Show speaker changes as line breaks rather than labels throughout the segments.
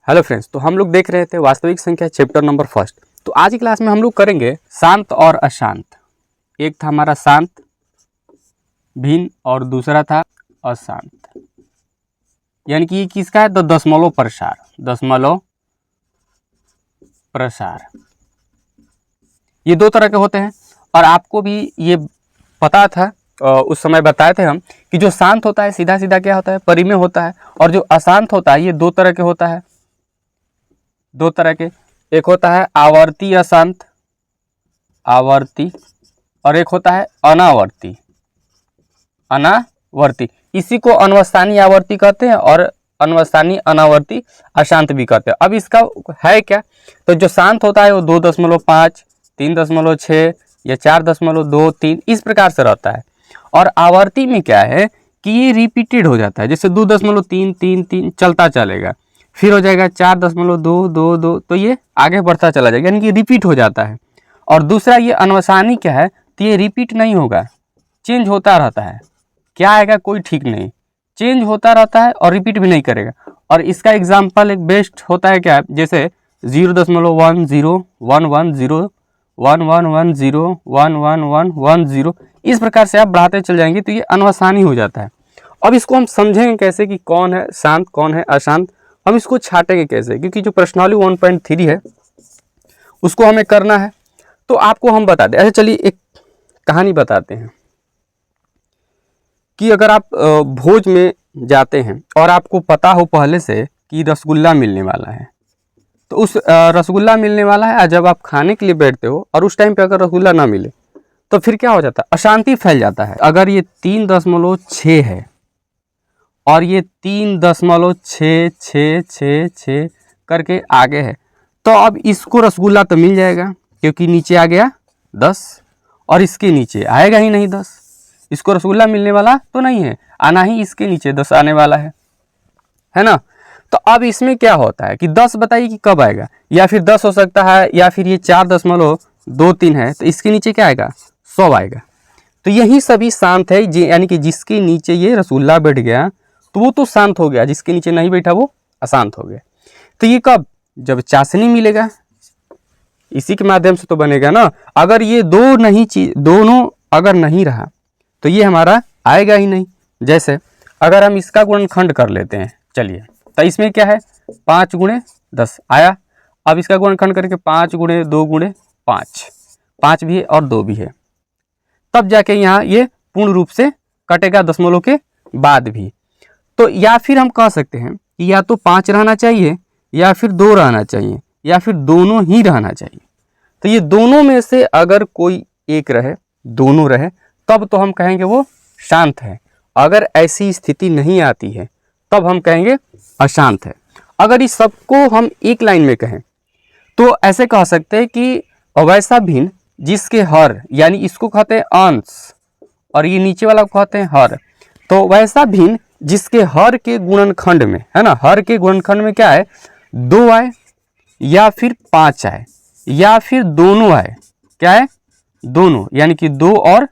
Hello friends, तो हम लोग देख रहे थे वास्तविक संख्या चैप्टर नंबर फर्स्ट। तो आज की क्लास में हम लोग करेंगे शांत और अशांत। एक था हमारा शांत भिन्न और दूसरा था अशांत, यानी कि ये किसका है तो दशमलव प्रसार। दशमलव प्रसार ये दो तरह के होते हैं और आपको भी ये पता था, उस समय बताए थे हम कि जो शांत होता है सीधा सीधा क्या होता है परिमेय होता है, और जो अशांत होता है ये दो तरह के होता है। दो तरह के, एक होता है आवर्ती अशांत, आवर्ती, और एक होता है अनावर्ती, अनावर्ती। इसी को अनवस्थानी आवर्ती कहते हैं और अनवस्थानी अनावर्ती अशांत भी कहते हैं। अब इसका है क्या, तो जो शांत होता है वो 2.5, 3.6 या 4.23 इस प्रकार से रहता है। और आवर्ती में क्या है कि ये रिपीटेड हो जाता है, जैसे 2.333 चलता चलेगा, फिर हो जाएगा 4.222, तो ये आगे बढ़ता चला जाएगा, यानी कि रिपीट हो जाता है। और दूसरा ये अनवस्थानी क्या है, तो ये रिपीट नहीं होगा, चेंज होता रहता है। क्या आएगा कोई ठीक नहीं, चेंज होता रहता है और रिपीट भी नहीं करेगा। और इसका एग्जाम्पल एक बेस्ट होता है क्या, जैसे 0.10 110 1110 111110, इस प्रकार से आप बढ़ाते चल जाएंगे तो ये अनवस्थानी हो जाता है। अब इसको हम समझेंगे कैसे कि कौन है शांत कौन है अशांत, हम इसको छाटेंगे कैसे, क्योंकि जो प्रश्नावली 1.3 है उसको हमें करना है। तो आपको हम बता दें, अच्छा चलिए एक कहानी बताते हैं कि अगर आप भोज में जाते हैं और आपको पता हो पहले से कि रसगुल्ला मिलने वाला है, तो उस रसगुल्ला मिलने वाला है, जब आप खाने के लिए बैठते हो और उस टाइम पे अगर रसगुल्ला ना मिले तो फिर क्या हो जाता है, अशांति फैल जाता है। अगर ये 3.6 है और ये 3.66666 करके आगे है, तो अब इसको रसगुल्ला तो मिल जाएगा क्योंकि नीचे आ गया 10, और इसके नीचे आएगा ही नहीं 10, इसको रसगुल्ला मिलने वाला तो नहीं है, आना ही इसके नीचे 10 आने वाला है ना। तो अब इसमें क्या होता है कि 10 बताइए कि कब आएगा, या फिर 10 हो सकता है, या फिर ये 4.23 है तो इसके नीचे क्या आएगा 100 आएगा। तो यही सभी शांत है, यानी कि जिसके नीचे ये रसगुल्ला बैठ गया तो वो तो शांत हो गया, जिसके नीचे नहीं बैठा वो अशांत हो गया। तो ये कब, जब चाशनी मिलेगा, इसी के माध्यम से तो बनेगा ना। अगर ये दोनों अगर नहीं रहा तो ये हमारा आएगा ही नहीं। जैसे अगर हम इसका गुणनखंड कर लेते हैं, चलिए, तो इसमें क्या है 5 × 10 आया। अब इसका गुणनखंड करके 5 × 2 × 5, 5 भी है और 2 भी है, तब जाके यहाँ ये पूर्ण रूप से कटेगा दशमलव के बाद भी। तो या फिर हम कह सकते हैं कि या तो 5 रहना चाहिए, या फिर 2 रहना चाहिए, या फिर दोनों ही रहना चाहिए। तो ये दोनों में से अगर कोई एक रहे, दोनों रहे, तब तो हम कहेंगे वो शांत है। अगर ऐसी स्थिति नहीं आती है तब हम कहेंगे अशांत है। अगर इस सबको हम एक लाइन में कहें तो ऐसे कह सकते हैं कि वैसा भिन्न जिसके हर, यानी इसको कहते हैं अंश और ये नीचे वाला को कहते हैं हर, तो वैसा भिन्न जिसके हर के गुणनखंड में, है ना, हर के गुणनखंड में क्या है 2 आए, या फिर 5 आए, या फिर दोनों आए, क्या है दोनों, यानी कि 2 और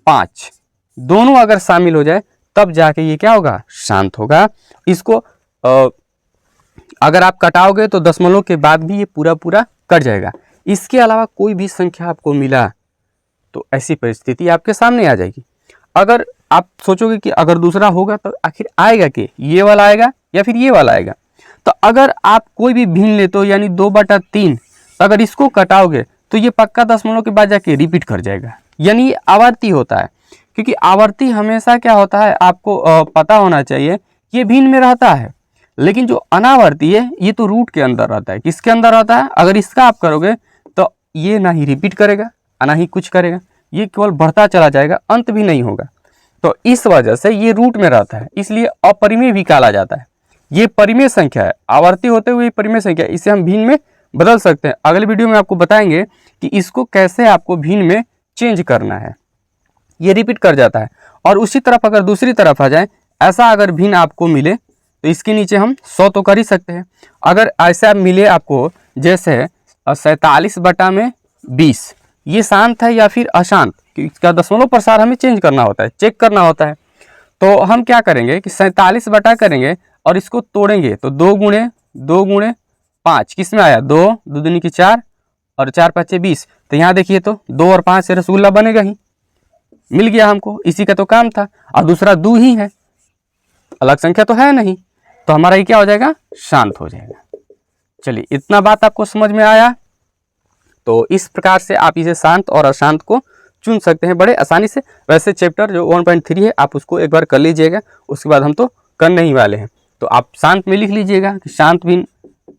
5 दोनों अगर शामिल हो जाए तब जाके ये क्या होगा शांत होगा। इसको अगर आप कटाओगे तो दशमलव के बाद भी ये पूरा पूरा कट जाएगा। इसके अलावा कोई भी संख्या आपको मिला तो ऐसी परिस्थिति आपके सामने आ जाएगी। अगर आप सोचोगे कि अगर दूसरा होगा तो आखिर आएगा कि ये वाला आएगा या फिर ये वाला आएगा, तो अगर आप कोई भी भिन्न लेते हो यानी 2/3, तो अगर इसको कटाओगे तो ये पक्का दशमलव के बाद जाके रिपीट कर जाएगा, यानी ये आवर्ती होता है। क्योंकि आवर्ती हमेशा क्या होता है आपको पता होना चाहिए, ये भिन्न में रहता है, लेकिन जो अनावर्ती है ये तो रूट के अंदर रहता है। किसके अंदर रहता है, अगर इसका आप करोगे तो ये ना ही रिपीट करेगा ना ही कुछ करेगा, ये केवल बढ़ता चला जाएगा, अंत भी नहीं होगा। तो इस वजह से ये रूट में रहता है, इसलिए अपरिमेय भी कहा जाता है। ये परिमेय संख्या है, आवर्ती होते हुए परिमेय संख्या, इसे हम भिन्न में बदल सकते हैं। अगले वीडियो में आपको बताएंगे कि इसको कैसे आपको भिन्न में चेंज करना है। ये रिपीट कर जाता है। और उसी तरफ अगर दूसरी तरफ आ जाए, ऐसा अगर भिन्न आपको मिले तो इसके नीचे हम 100 तो कर ही सकते हैं। अगर ऐसा मिले आपको जैसे 47/20, ये शांत है या फिर अशांत, इसका दशमलव प्रसार हमें चेंज करना होता है, चेक करना होता है। तो हम क्या करेंगे कि 47 बटा करेंगे और इसको तोड़ेंगे तो 2 × 2 गुणे 5 किस में आया 2, 2 दूनी की 4 और 4 5 20। तो यहाँ देखिए तो 2 और 5 से रसगुल्ला बनेगा ही, मिल गया हमको, इसी का तो काम था। और दूसरा 2 ही है, अलग संख्या तो है नहीं, तो हमारा ये क्या हो जाएगा, शांत हो जाएगा। चलिए इतना बात आपको समझ में आया। तो इस प्रकार से आप इसे शांत और अशांत को चुन सकते हैं बड़े आसानी से। वैसे चैप्टर जो 1.3 है आप उसको एक बार कर लीजिएगा, उसके बाद हम तो करने ही वाले हैं। तो आप शांत में लिख लीजिएगा कि शांत भिन्न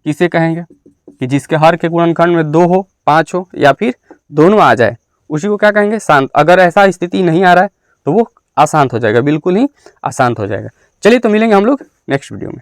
किसे कहेंगे, कि जिसके हर के गुणनखंड में 2 हो, 5 हो या फिर दोनों आ जाए, उसी को क्या कहेंगे, शांत। अगर ऐसा स्थिति नहीं आ रहा है तो वो अशांत हो जाएगा, बिल्कुल ही अशांत हो जाएगा। चलिए तो मिलेंगे हम लोग नेक्स्ट वीडियो में।